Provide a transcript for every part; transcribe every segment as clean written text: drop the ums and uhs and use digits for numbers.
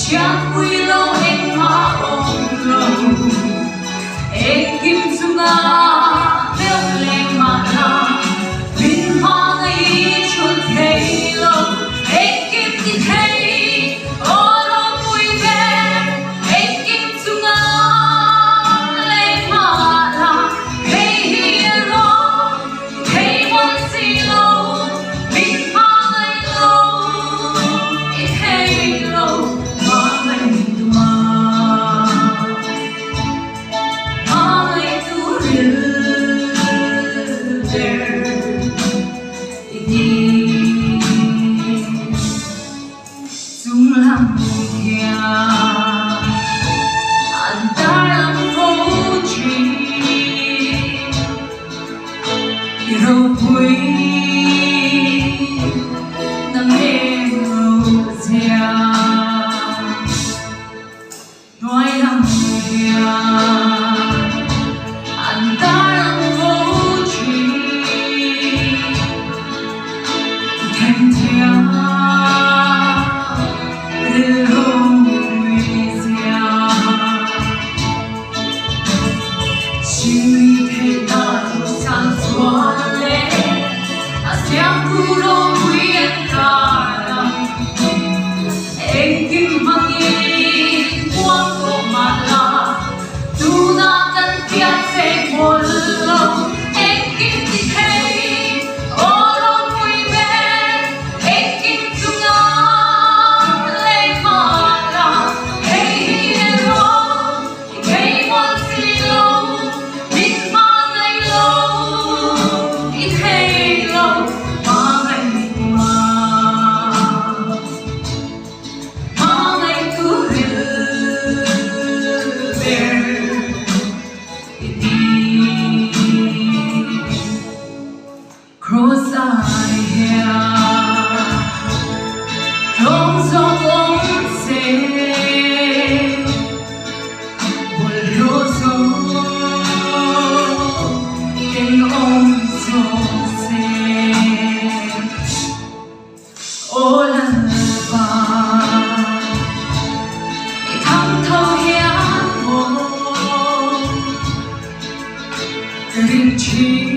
Chắc quy lâu em hóa ôm lâu em kim su nga nếu lên mà là linh hoa ngày chuột thấy lâu em kim thì thấy ô lâu vui vẻ em kim su nga lên mà là hey hero hey one see lâu linh hoa ngày lâu it hey lâu Chi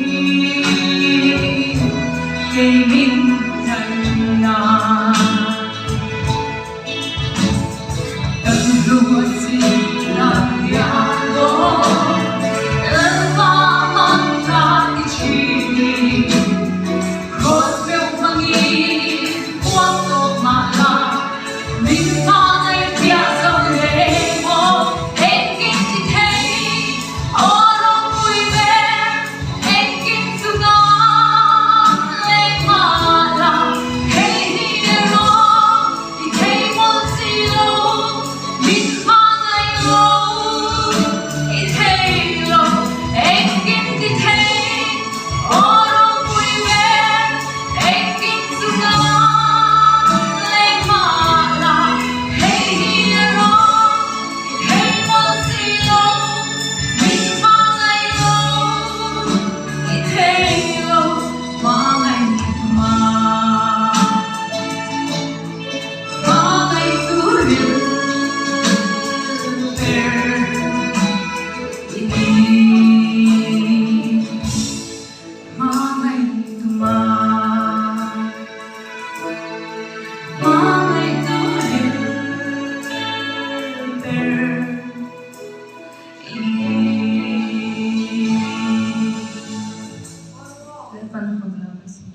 cây minh thần nào